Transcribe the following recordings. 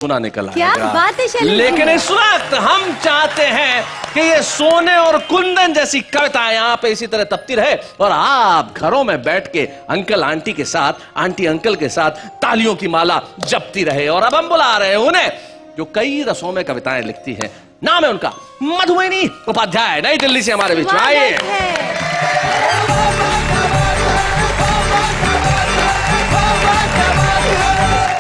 सोना निकल क्या आएगा। बात है शैलेश, लेकिन इस वक्त हम चाहते हैं कि ये सोने और कुंदन जैसी कविताएं यहाँ पे इसी तरह तपती रहे और आप घरों में बैठ के अंकल आंटी के साथ, आंटी अंकल के साथ तालियों की माला जपती रहे। और अब हम बुला रहे हैं उन्हें जो कई रसों में कविताएं लिखती हैं। नाम है उनका मधुमेनी उपाध्याय, नई दिल्ली से हमारे बीच में आइए।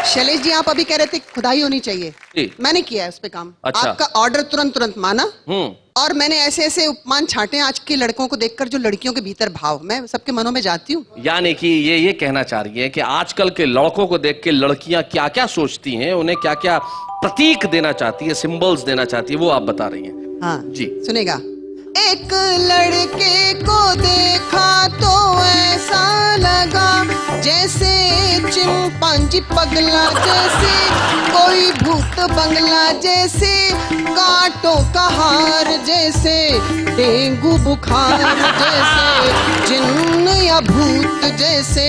शैलेश जी, आप अभी कह रहे थे खुदाई होनी चाहिए, मैंने किया है उस पे काम। अच्छा। आपका ऑर्डर तुरंत माना और मैंने ऐसे ऐसे उपमान छांटे आज के लड़कों को देखकर जो लड़कियों के भीतर भाव, मैं सबके मनों में जाती हूँ। यानी कि ये कहना चाह रही है कि आजकल के लड़कों को देख के लड़कियां क्या क्या सोचती हैं, उन्हें क्या क्या प्रतीक देना चाहती है, सिंबल्स देना चाहती है, वो आप बता रही हैं। हाँ जी सुनेगा। एक लड़के को देखा तो ऐसा लगा जैसे चिंपांजी पगला, जैसे कोई भूत बंगला, जैसे कांटों का हार, जैसे डेंगू बुखार, जैसे जिन्न या भूत, जैसे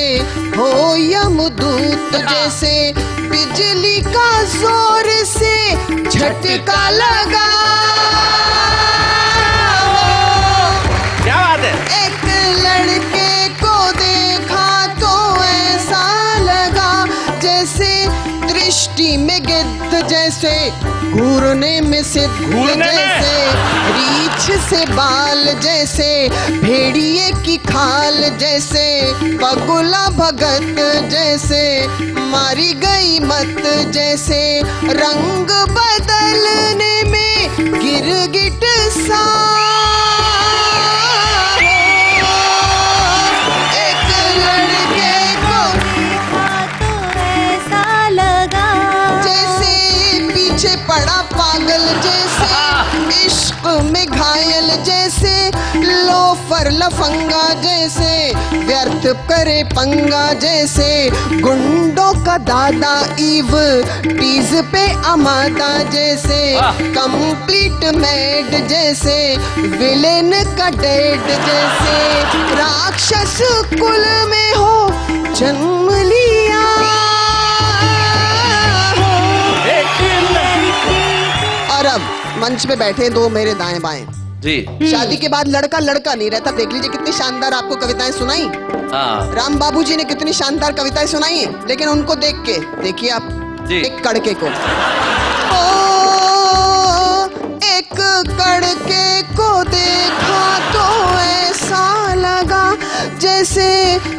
हो यमदूत, जैसे बिजली का जोर से झटका लगा। क्या बात है। एक लड़के को देखा तो ऐसा लगा जैसे दृष्टि में गिद्ध, जैसे घूरने में सिद्ध, जैसे रीछ से बाल, जैसे भेड़िए की खाल, जैसे बगुला भगत, जैसे मारी गई मत, जैसे रंग बदलने में गिरगिट सा। बड़ा पागल, जैसे इश्क में घायल, जैसे लोफर लफंगा, जैसे व्यर्थ करे पंगा, जैसे गुंडों का दादा ईव टीज पे अमादा, जैसे कंप्लीट मैड, जैसे विलेन का डेड, जैसे राक्षस कुल में हो जन्म लिया। और अब मंच पे बैठे दो मेरे दाएं बाएं जी। शादी के बाद लड़का लड़का नहीं रहता। देख लीजिए कितनी शानदार आपको कविताएं सुनाई। राम बाबू जी ने कितनी शानदार कविताएं सुनाई, लेकिन उनको देख के देखिए आप एक कड़के को, एक कड़के को देखा तो ऐसा लगा जैसे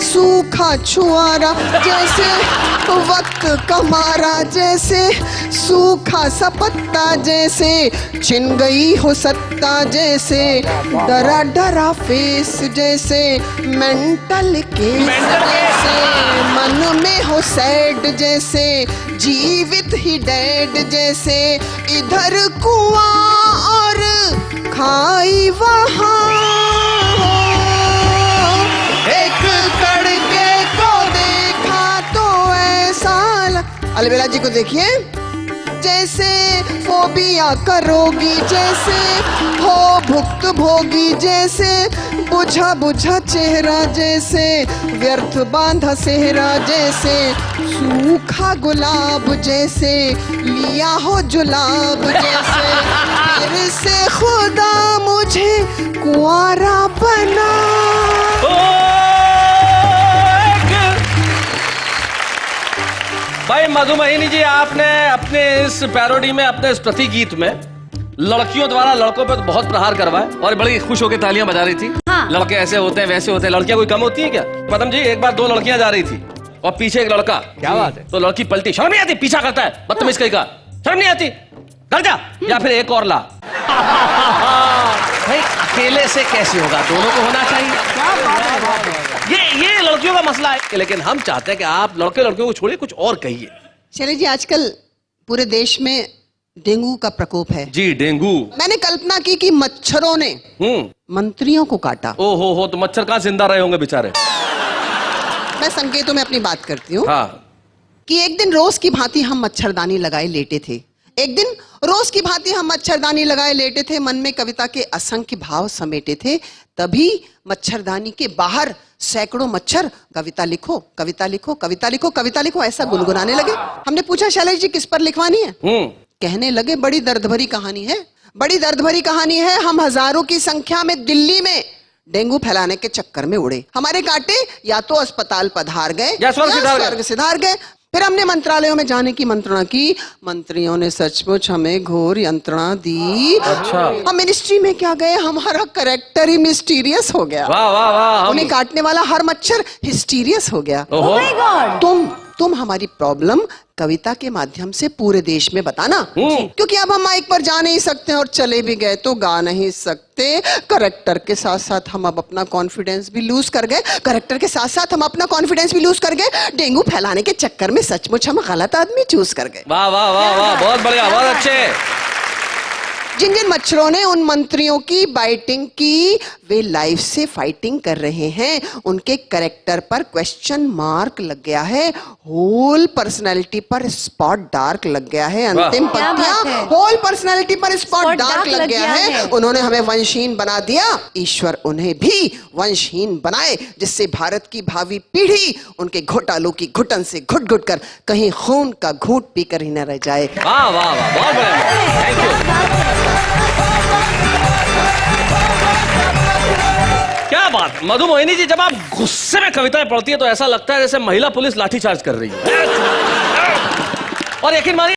सूखा छुआरा, जैसे वक्त कमारा, जैसे सूखा सा पत्ता, जैसे छिन गई हो सत्ता, जैसे डरा डरा फेस, जैसे मेंटल केस, जैसे मन में हो सैड, जैसे जीवित ही डेड, जैसे इधर कुआं और खाई वहाँ। अलबेला जी को देखिए, जैसे फोबिया करोगी, जैसे हो भुक्त भोगी, जैसे बुझा बुझा चेहरा, जैसे व्यर्थ बांधा सेहरा, जैसे सूखा गुलाब, जैसे लिया हो जुलाब, जैसे फिर से खुदा मुझे कुंवारा बना। भाई मधुमेनी जी, आपने अपने इस पैरोडी में, अपने इस प्रति गीत में लड़कियों द्वारा लड़कों पे तो बहुत प्रहार करवाए और बड़ी खुश होकर तालियां बजा रही थी। हाँ। लड़के ऐसे होते हैं, वैसे होते हैं, लड़कियां कोई कम होती है क्या? पदम जी, एक बार दो लड़कियां जा रही थी और पीछे एक लड़का। क्या बात है? तो लड़की पलटी, शर्म नहीं आती, पीछा करता है, बदतमीज कहीं का, शर्म नहीं आती, कर जा, या फिर एक और ला। भाई अकेले से कैसे होगा, दोनों को होना चाहिए। ये लड़कियों का मसला है, लेकिन हम चाहते हैं कि आप लड़के लड़कियों को छोड़िए, कुछ और कहिए। शैलेश जी, आजकल पूरे देश में डेंगू का प्रकोप है। जी, डेंगू। मैंने कल्पना की कि मच्छरों ने मंत्रियों को काटा। ओहो हो, तो मच्छर कहाँ जिंदा रहे होंगे बेचारे। मैं संकेतों में अपनी बात करती हूँ। हाँ। कि एक दिन रोज की भांति हम मच्छरदानी लगाए लेटे थे, एक दिन रोज की भांति हम मच्छरदानी लगाए लेटे थे, मन में कविता के असंख्य भाव समेटे थे। तभी मच्छरदानी के बाहर सैकड़ों मच्छर कविता लिखो, कविता लिखो, कविता लिखो, कविता लिखो ऐसा गुनगुनाने लगे। हमने पूछा शैलेश जी किस पर लिखवानी है? कहने लगे बड़ी दर्द भरी कहानी है, बड़ी दर्द भरी कहानी है। हम हजारों की संख्या में दिल्ली में डेंगू फैलाने के चक्कर में उड़े, हमारे कांटे या तो अस्पताल पधार गए या स्वर्ग सिधार गए। फिर हमने मंत्रालयों में जाने की मंत्रणा की, मंत्रियों ने सचमुच हमें घोर यंत्रणा दी। अच्छा। हम मिनिस्ट्री में क्या गए, हमारा करेक्टर ही मिस्टीरियस हो गया। वाह वाह वाह। उन्हें काटने वाला हर मच्छर हिस्टीरियस हो गया। Oh my God! तुम हमारी प्रॉब्लम कविता के माध्यम से पूरे देश में बताना, क्योंकि अब हम माइक पर जा नहीं सकते और चले भी गए तो गा नहीं सकते। करेक्टर के साथ साथ हम अब अपना कॉन्फिडेंस भी लूज कर गए, करेक्टर के साथ साथ हम अपना कॉन्फिडेंस भी लूज कर गए। डेंगू फैलाने के चक्कर में सचमुच हम गलत आदमी चूज कर गए। वाह वाह वाह वाह, बहुत बढ़िया, बहुत अच्छे। जिन जिन मच्छरों ने उन मंत्रियों की बाइटिंग की, वे लाइफ से फाइटिंग कर रहे हैं। उनके करेक्टर पर क्वेश्चन मार्क लग गया है, होल पर्सनैलिटी पर स्पॉट डार्क लग गया है। अंतिम पंक्तियां, होल पर्सनैलिटी पर स्पॉट डार्क लग गया है। उन्होंने हमें वंशहीन बना दिया, ईश्वर उन्हें भी वंशहीन बनाए, जिससे भारत की भावी पीढ़ी उनके घोटालों की घुटन से घुट घुट कर कहीं खून का घूंट पीकर ही न रह जाए। वाह वाह वाह, बहुत बढ़िया, थैंक यू। क्या बात मधु मोहिनी जी, जब आप गुस्से में कविताएं पढ़ती है तो ऐसा लगता है जैसे महिला पुलिस लाठीचार्ज कर रही है। और यकीन मानिए